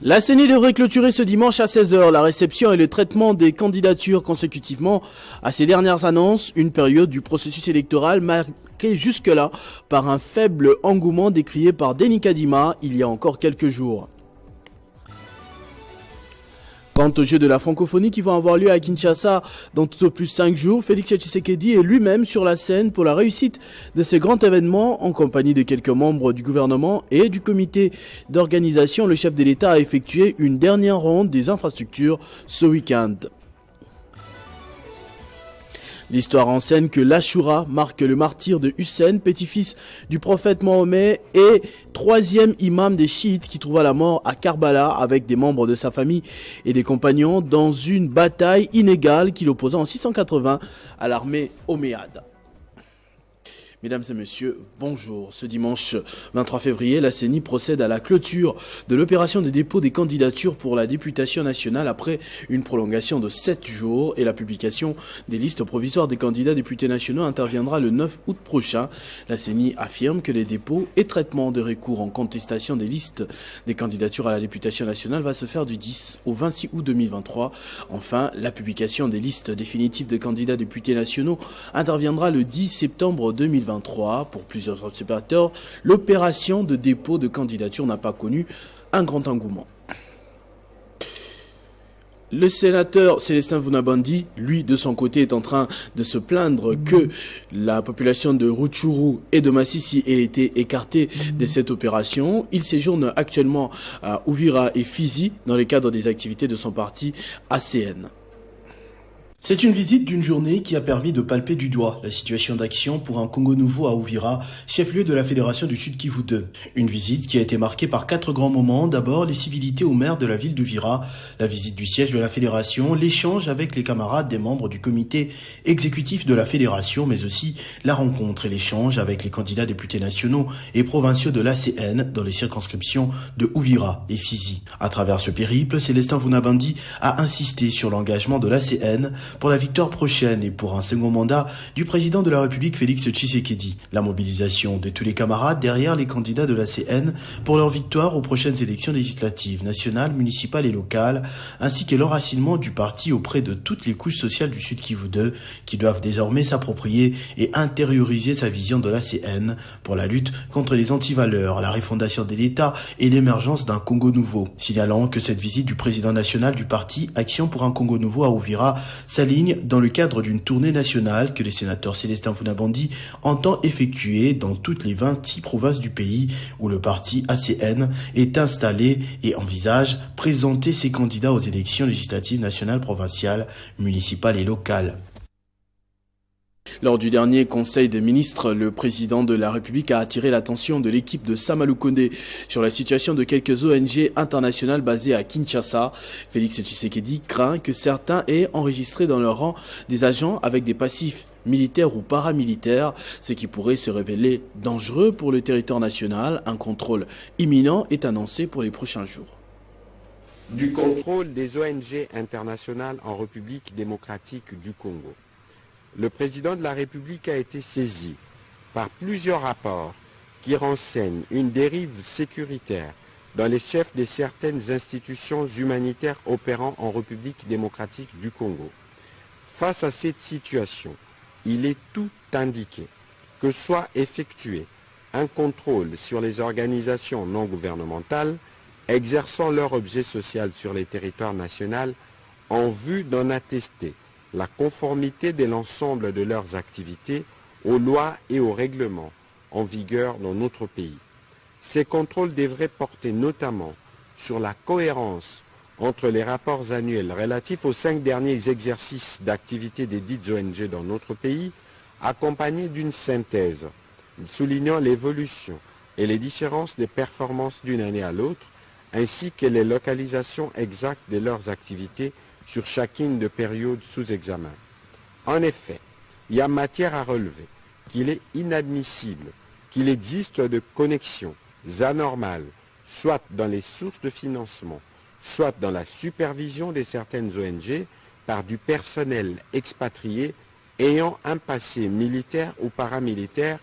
La CENI devrait clôturer ce dimanche à 16 h la réception et le traitement des candidatures consécutivement à ces dernières annonces, une période du processus électoral marquée jusque-là par un faible engouement décrié par Denis Kadima il y a encore quelques jours. Quant aux Jeux de la francophonie qui vont avoir lieu à Kinshasa dans tout au plus 5 jours, Félix Tshisekedi est lui-même sur la scène pour la réussite de ce grand événement en compagnie de quelques membres du gouvernement et du comité d'organisation. Le chef de l'État a effectué une dernière ronde des infrastructures ce week-end. L'histoire enseigne que l'Ashura marque le martyre de Hussein, petit-fils du prophète Mohammed et troisième imam des chiites qui trouva la mort à Karbala avec des membres de sa famille et des compagnons dans une bataille inégale qui l'opposa en 680 à l'armée omeyyade. Mesdames et messieurs, bonjour. Ce dimanche 23 février, la CENI procède à la clôture de l'opération de dépôt des candidatures pour la députation nationale après une prolongation de 7 jours et la publication des listes provisoires des candidats députés nationaux interviendra le 9 août prochain. La CENI affirme que les dépôts et traitements de recours en contestation des listes des candidatures à la députation nationale va se faire du 10 au 26 août 2023. Enfin, la publication des listes définitives de candidats députés nationaux interviendra le 10 septembre 2023. Pour plusieurs observateurs, l'opération de dépôt de candidature n'a pas connu un grand engouement. Le sénateur Célestin Vunabandi, lui, de son côté, est en train de se plaindre que la population de Rutshuru et de Masisi ait été écartée de cette opération. Il séjourne actuellement à Uvira et Fizi dans le cadre des activités de son parti ACN. C'est une visite d'une journée qui a permis de palper du doigt la situation d'action pour un Congo nouveau à Uvira, chef-lieu de la Fédération du Sud Kivu 2. Une visite qui a été marquée par 4 grands moments. D'abord, les civilités au maire de la ville d'Uvira, la visite du siège de la Fédération, l'échange avec les camarades des membres du comité exécutif de la Fédération, mais aussi la rencontre et l'échange avec les candidats députés nationaux et provinciaux de l'ACN dans les circonscriptions de Uvira et Fizi. À travers ce périple, Célestin Vunabandi a insisté sur l'engagement de l'ACN pour la victoire prochaine et pour un second mandat du président de la République Félix Tshisekedi. La mobilisation de tous les camarades derrière les candidats de l'ACN pour leur victoire aux prochaines élections législatives, nationales, municipales et locales, ainsi que l'enracinement du parti auprès de toutes les couches sociales du Sud Kivu 2 qui doivent désormais s'approprier et intérioriser sa vision de l'ACN pour la lutte contre les antivaleurs, la refondation de l'État et l'émergence d'un Congo nouveau. Signalant que cette visite du président national du parti Action pour un Congo nouveau à Uvira s'aligne dans le cadre d'une tournée nationale que le sénateur Célestin Vunabandi entend effectuer dans toutes les 26 provinces du pays où le parti ACN est installé et envisage présenter ses candidats aux élections législatives nationales, provinciales, municipales et locales. Lors du dernier conseil des ministres, le président de la République a attiré l'attention de l'équipe de Samalou Kondé sur la situation de quelques ONG internationales basées à Kinshasa. Félix Tshisekedi craint que certains aient enregistré dans leur rang des agents avec des passifs militaires ou paramilitaires, ce qui pourrait se révéler dangereux pour le territoire national. Un contrôle imminent est annoncé pour les prochains jours. Du contrôle des ONG internationales en République démocratique du Congo. Le président de la République a été saisi par plusieurs rapports qui renseignent une dérive sécuritaire dans les chefs de certaines institutions humanitaires opérant en République démocratique du Congo. Face à cette situation, il est tout indiqué que soit effectué un contrôle sur les organisations non gouvernementales exerçant leur objet social sur les territoires nationaux en vue d'en attester la conformité de l'ensemble de leurs activités aux lois et aux règlements en vigueur dans notre pays. Ces contrôles devraient porter notamment sur la cohérence entre les rapports annuels relatifs aux 5 derniers exercices d'activité des dites ONG dans notre pays, accompagnés d'une synthèse soulignant l'évolution et les différences des performances d'une année à l'autre, ainsi que les localisations exactes de leurs activités sur chacune des périodes sous examen. En effet, il y a matière à relever qu'il est inadmissible qu'il existe de connexions anormales, soit dans les sources de financement, soit dans la supervision de certaines ONG par du personnel expatrié ayant un passé militaire ou paramilitaire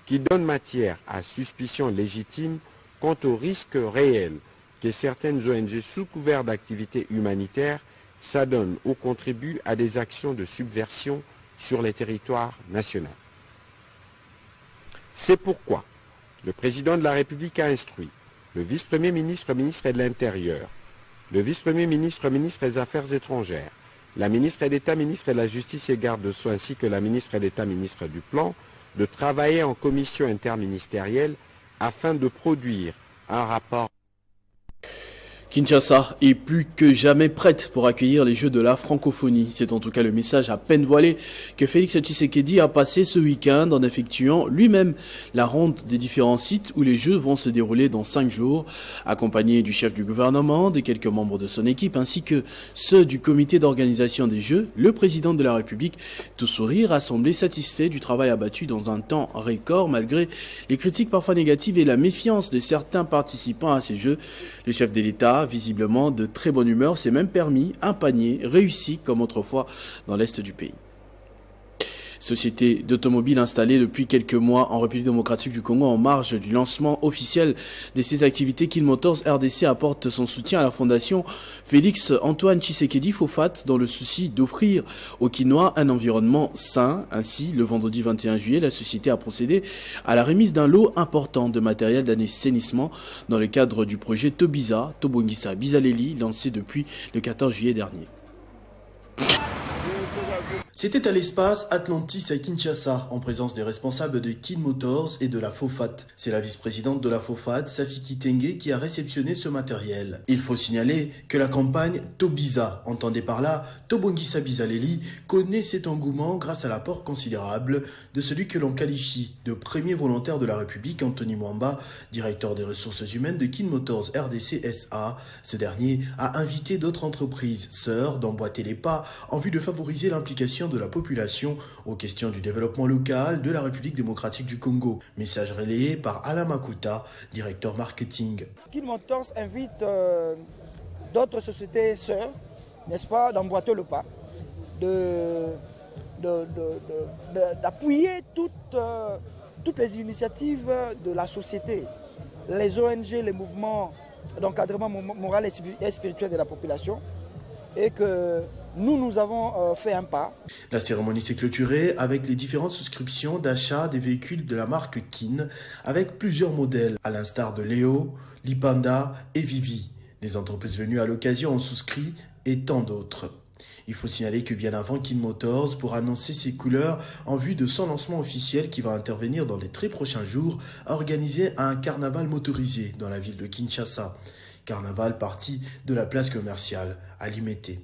qui donne matière à suspicion légitime quant au risque réel que certaines ONG sous couvert d'activités humanitaires s'adonnent ou contribuent à des actions de subversion sur les territoires nationaux. C'est pourquoi le président de la République a instruit le vice-premier ministre, ministre de l'Intérieur, le vice-premier ministre, ministre des Affaires étrangères, la ministre d'État, ministre de la Justice et garde de Sceaux, ainsi que la ministre d'État, ministre du Plan, de travailler en commission interministérielle afin de produire un rapport. Kinshasa est plus que jamais prête pour accueillir les Jeux de la francophonie. C'est en tout cas le message à peine voilé que Félix Tshisekedi a passé ce week-end en effectuant lui-même la ronde des différents sites où les Jeux vont se dérouler dans 5 jours, accompagné du chef du gouvernement, de quelques membres de son équipe ainsi que ceux du comité d'organisation des Jeux. Le président de la République, tout sourire, a semblé satisfait du travail abattu dans un temps record malgré les critiques parfois négatives et la méfiance de certains participants à ces Jeux. Le chef de l'État, visiblement de très bonne humeur, s'est même permis un panier réussi comme autrefois dans l'est du pays. Société d'automobile installée depuis quelques mois en République démocratique du Congo en marge du lancement officiel de ses activités, Kin Motors RDC apporte son soutien à la fondation Félix Antoine Tshisekedi Fofat dans le souci d'offrir aux Kinois un environnement sain. Ainsi, le vendredi 21 juillet, la société a procédé à la remise d'un lot important de matériel d'assainissement dans le cadre du projet Tobiza, Tobongisa Bizaleli, lancé depuis le 14 juillet dernier. C'était à l'espace Atlantis à Kinshasa, en présence des responsables de Kin Motors et de la Fofat. C'est la vice-présidente de la Fofat, Safi Kitenge, qui a réceptionné ce matériel. Il faut signaler que la campagne Tobiza, entendez par là Tobongisa Bizaleli, connaît cet engouement grâce à l'apport considérable de celui que l'on qualifie de premier volontaire de la République, Anthony Mwamba, directeur des ressources humaines de Kin Motors RDC SA. Ce dernier a invité d'autres entreprises sœurs d'emboîter les pas en vue de favoriser l'implication de la population aux questions du développement local de la République démocratique du Congo. Message relayé par Alain Makuta, directeur marketing. Kin Motors invite d'autres sociétés sœurs, n'est-ce pas, d'emboîter le pas, d'appuyer toutes les initiatives de la société, les ONG, les mouvements d'encadrement moral et spirituel de la population, et que nous avons fait un pas. La cérémonie s'est clôturée avec les différentes souscriptions d'achat des véhicules de la marque Kin avec plusieurs modèles, à l'instar de Léo, Lipanda et Vivi. Les entreprises venues à l'occasion ont souscrit et tant d'autres. Il faut signaler que bien avant Kin Motors, pour annoncer ses couleurs en vue de son lancement officiel qui va intervenir dans les très prochains jours, a organisé un carnaval motorisé dans la ville de Kinshasa. Carnaval parti de la place commerciale à Limete.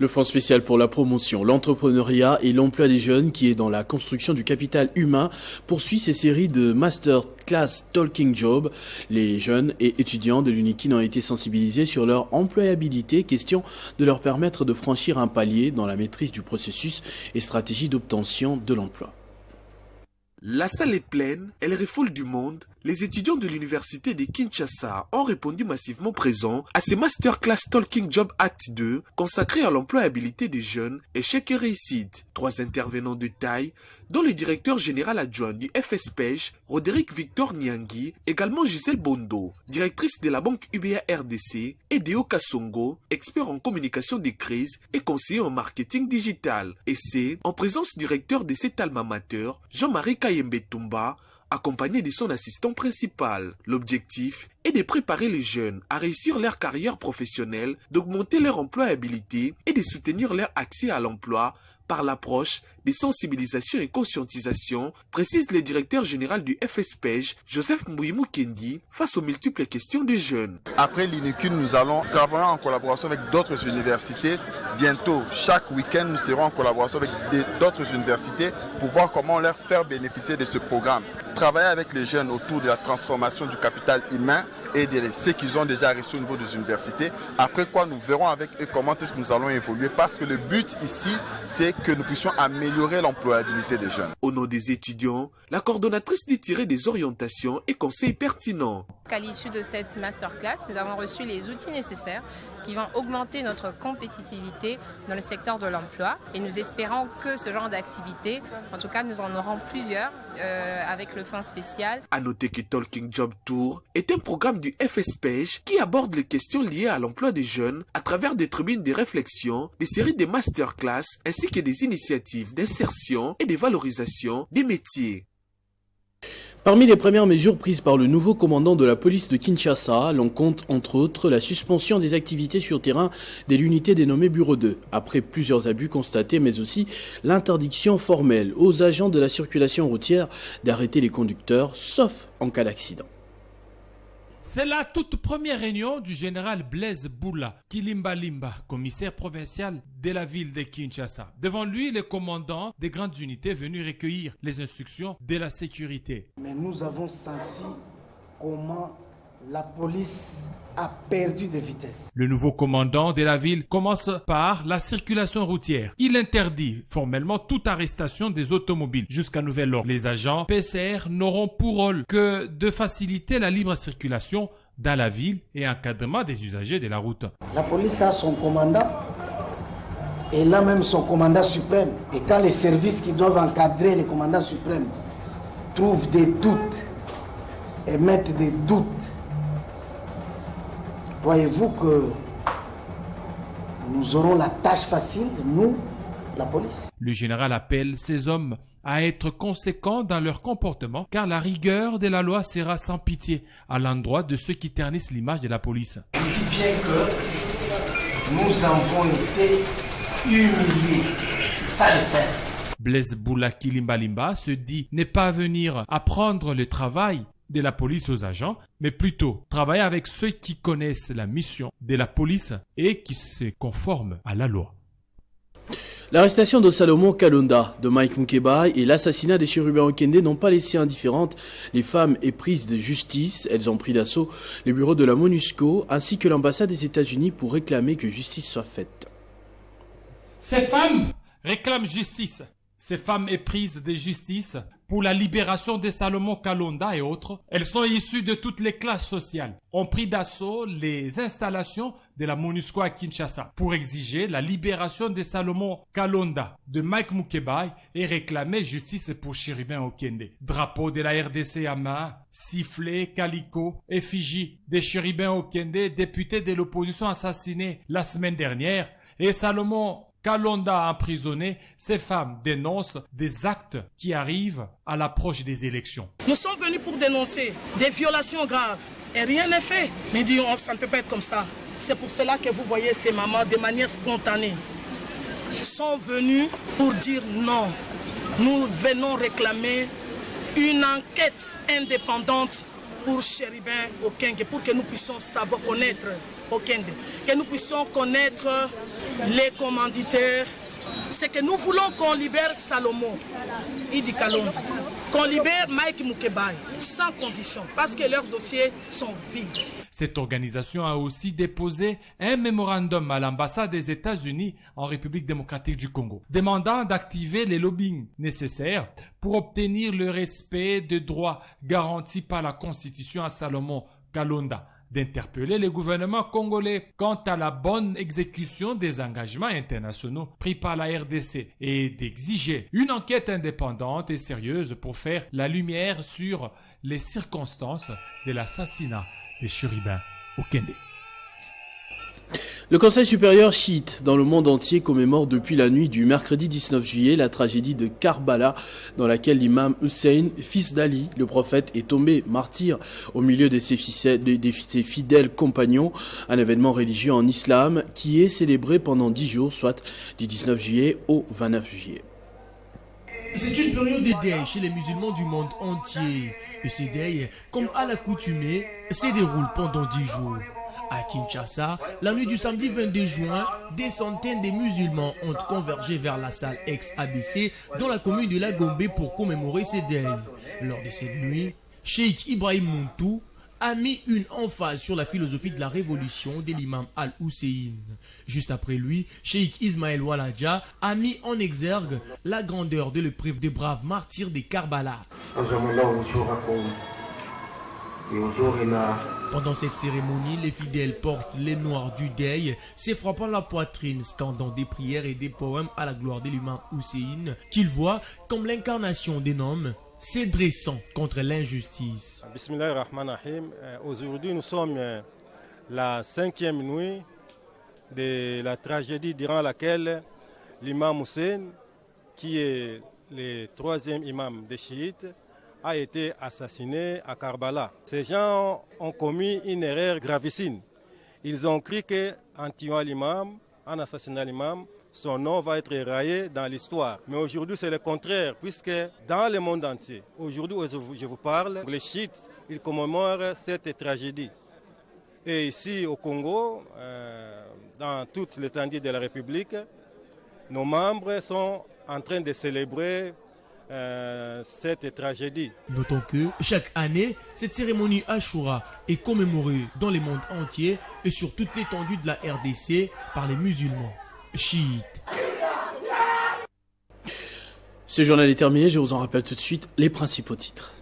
Le Fonds spécial pour la promotion, l'entrepreneuriat et l'emploi des jeunes qui est dans la construction du capital humain poursuit ses séries de masterclass Talking Job. Les jeunes et étudiants de l'UNIKIN ont été sensibilisés sur leur employabilité, question de leur permettre de franchir un palier dans la maîtrise du processus et stratégie d'obtention de l'emploi. La salle est pleine, elle refoule du monde. Les étudiants de l'université de Kinshasa ont répondu massivement présents à ces masterclass Talking Job Act 2 consacrés à l'employabilité des jeunes, échec et réussite. 3 intervenants de taille, dont le directeur général adjoint du FSPEJ, Roderick Victor Nyangi, également Gisèle Bondo, directrice de la banque UBA RDC, et Deo Kassongo, expert en communication des crises et conseiller en marketing digital. Et c'est en présence du recteur de cet alma mater, Jean-Marie Kayembe Tumba, accompagné de son assistant principal. L'objectif est de préparer les jeunes à réussir leur carrière professionnelle, d'augmenter leur employabilité et de soutenir leur accès à l'emploi par l'approche des sensibilisations et conscientisation, précise le directeur général du FSPEJ, Joseph Mbouimou Kendi, face aux multiples questions des jeunes. Après l'UNIKIN, nous allons travailler en collaboration avec d'autres universités. Bientôt, chaque week-end, nous serons en collaboration avec d'autres universités pour voir comment leur faire bénéficier de ce programme. Travailler avec les jeunes autour de la transformation du capital humain et de ce qu'ils ont déjà reçu au niveau des universités. Après quoi, nous verrons avec eux comment est-ce que nous allons évoluer, parce que le but ici, c'est que nous puissions améliorer l'employabilité des jeunes. Au nom des étudiants, la coordonnatrice dit tirer des orientations et conseils pertinents. qu'à l'issue de cette masterclass, nous avons reçu les outils nécessaires qui vont augmenter notre compétitivité dans le secteur de l'emploi. Et nous espérons que ce genre d'activité, en tout cas, nous en aurons plusieurs avec le fonds spécial. À noter que Talking Job Tour est un programme du FSPEJ qui aborde les questions liées à l'emploi des jeunes à travers des tribunes de réflexion, des séries de masterclass ainsi que des initiatives d'insertion et de valorisation des métiers. Parmi les premières mesures prises par le nouveau commandant de la police de Kinshasa, l'on compte entre autres la suspension des activités sur terrain de l'unité dénommée Bureau 2, après plusieurs abus constatés, mais aussi l'interdiction formelle aux agents de la circulation routière d'arrêter les conducteurs, sauf en cas d'accident. C'est la toute première réunion du général Blaise Boula Kilimbalimba, commissaire provincial de la ville de Kinshasa. Devant lui, le commandant des grandes unités venus recueillir les instructions de la sécurité. Mais nous avons senti comment la police a perdu de vitesse. Le nouveau commandant de la ville commence par la circulation routière. Il interdit formellement toute arrestation des automobiles jusqu'à nouvel ordre. Les agents PCR n'auront pour rôle que de faciliter la libre circulation dans la ville et encadrement des usagers de la route. La police a son commandant et là même son commandant suprême. Et quand les services qui doivent encadrer le commandant suprême trouvent des doutes et mettent des doutes, voyez-vous que nous aurons la tâche facile, nous, la police. Le général appelle ces hommes à être conséquents dans leur comportement, car la rigueur de la loi sera sans pitié à l'endroit de ceux qui ternissent l'image de la police. Je dis bien que nous avons été humiliés. Ça le fait. Blaise Boula Kilimbalimba se dit ne pas venir apprendre le travail de la police aux agents, mais plutôt travailler avec ceux qui connaissent la mission de la police et qui se conforment à la loi. L'arrestation de Salomon Kalonda, de Mike Mukebai et l'assassinat des chérubins Okende n'ont pas laissé indifférentes les femmes éprises de justice. Elles ont pris d'assaut les bureaux de la MONUSCO ainsi que l'ambassade des États-Unis pour réclamer que justice soit faite. Ces femmes réclament justice. Ces femmes éprises de justice pour la libération de Salomon Kalonda et autres, elles sont issues de toutes les classes sociales, ont pris d'assaut les installations de la MONUSCO à Kinshasa pour exiger la libération de Salomon Kalonda, de Mike Mukebai et réclamer justice pour Chérubin Okende. Drapeau de la RDC à main, sifflet, calico, effigie des Chérubin Okende, député de l'opposition assassiné la semaine dernière, et Salomon Kalonda emprisonné, ces femmes dénoncent des actes qui arrivent à l'approche des élections. Nous sommes venus pour dénoncer des violations graves et rien n'est fait. Mais disons, ça ne peut pas être comme ça. C'est pour cela que vous voyez ces mamans de manière spontanée sont venues pour dire non. Nous venons réclamer une enquête indépendante pour Chérubin Okende, pour que nous puissions savoir connaître Okende, que nous puissions connaître les commanditaires. C'est que nous voulons qu'on libère Salomon Idi Kalonda, qu'on libère Mike Mukebai, sans condition, parce que leurs dossiers sont vides. Cette organisation a aussi déposé un mémorandum à l'ambassade des États-Unis en République démocratique du Congo, demandant d'activer les lobbying nécessaires pour obtenir le respect des droits garantis par la Constitution à Salomon Kalonda, d'interpeller le gouvernement congolais quant à la bonne exécution des engagements internationaux pris par la RDC et d'exiger une enquête indépendante et sérieuse pour faire la lumière sur les circonstances de l'assassinat des Chérubins Okende. Le Conseil supérieur chiite dans le monde entier commémore depuis la nuit du mercredi 19 juillet la tragédie de Karbala dans laquelle l'imam Hussein, fils d'Ali, le prophète, est tombé martyr au milieu de ses fidèles compagnons, un événement religieux en islam qui est célébré pendant 10 jours, soit du 19 juillet au 29 juillet. C'est une période de deuil chez les musulmans du monde entier. Et ce deuil, comme à l'accoutumée, se déroule pendant 10 jours. À Kinshasa, la nuit du samedi 22 juin, des centaines de musulmans ont convergé vers la salle ex-ABC dans la commune de La Gombe pour commémorer ce deuil. Lors de cette nuit, Cheikh Ibrahim Montou a mis une emphase sur la philosophie de la révolution de l'imam Al-Hussein. Juste après lui, Cheikh Ismaël Waladja a mis en exergue la grandeur de l'épreuve des braves martyrs de Karbala. Pendant cette cérémonie, les fidèles portent les noirs du deuil, se frappant la poitrine, scandant des prières et des poèmes à la gloire de l'imam Hussein, qu'ils voient comme l'incarnation d'un homme se dressant contre l'injustice. Bismillahirrahmanirrahim. Aujourd'hui, nous sommes la 5e nuit de la tragédie durant laquelle l'imam Hussein, qui est le 3e imam des chiites, a été assassiné à Karbala. Ces gens ont commis une erreur gravissime. Ils ont cru qu'en tuant l'imam, en assassinant l'imam, son nom va être rayé dans l'histoire. Mais aujourd'hui, c'est le contraire, puisque dans le monde entier, aujourd'hui où je vous parle, les chiites, ils commémorent cette tragédie. Et ici au Congo, dans toute l'étendue de la République, nos membres sont en train de célébrer cette tragédie. Notons que chaque année, cette cérémonie Ashura est commémorée dans le monde entier et sur toute l'étendue de la RDC par les musulmans chiites. Ce journal est terminé, je vous en rappelle tout de suite les principaux titres.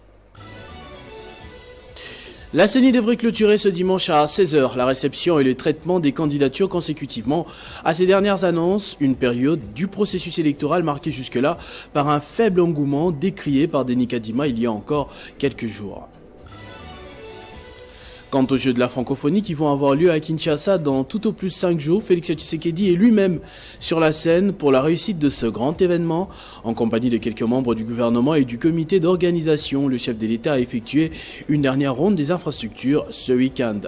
La CENI devrait clôturer ce dimanche à 16h la réception et le traitement des candidatures consécutivement à ces dernières annonces, une période du processus électoral marquée jusque-là par un faible engouement décrié par Denis Kadima il y a encore quelques jours. Quant aux Jeux de la francophonie qui vont avoir lieu à Kinshasa dans tout au plus 5 jours, Félix Tshisekedi est lui-même sur la scène pour la réussite de ce grand événement. En compagnie de quelques membres du gouvernement et du comité d'organisation, le chef de l'État a effectué une dernière ronde des infrastructures ce week-end.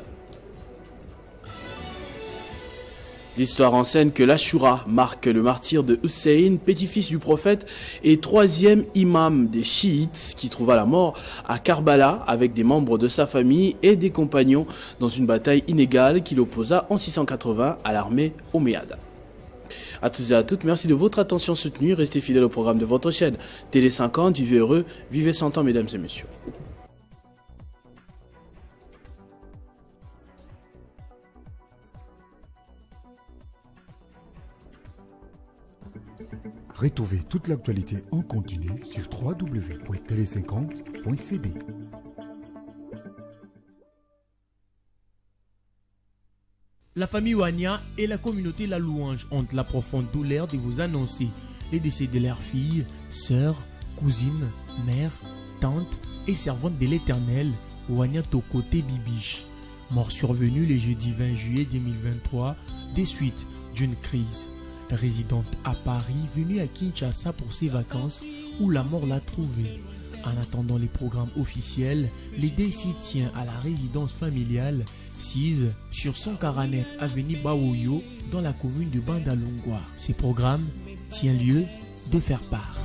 L'histoire enseigne que l'Ashura marque le martyre de Hussein, petit-fils du prophète et 3e imam des chiites qui trouva la mort à Karbala avec des membres de sa famille et des compagnons dans une bataille inégale qui l'opposa en 680 à l'armée omeyyade. À tous et à toutes, merci de votre attention soutenue. Restez fidèles au programme de votre chaîne Télé 50, vivez heureux, vivez 100 ans mesdames et messieurs. Retrouvez toute l'actualité en continu sur www.tele50.cd. La famille Ouania et la communauté La Louange ont la profonde douleur de vous annoncer les décès de leurs filles, sœurs, cousines, mères, tantes et servantes de l'Éternel, Ouania Tokote Bibiche, mort survenue le jeudi 20 juillet 2023 des suites d'une crise. Résidente à Paris, venue à Kinshasa pour ses vacances où la mort l'a trouvée. En attendant les programmes officiels, l'idée s'y tient à la résidence familiale sise sur 149 avenue Baoyo dans la commune de Bandalungwa. Ces programmes tiennent lieu de faire part.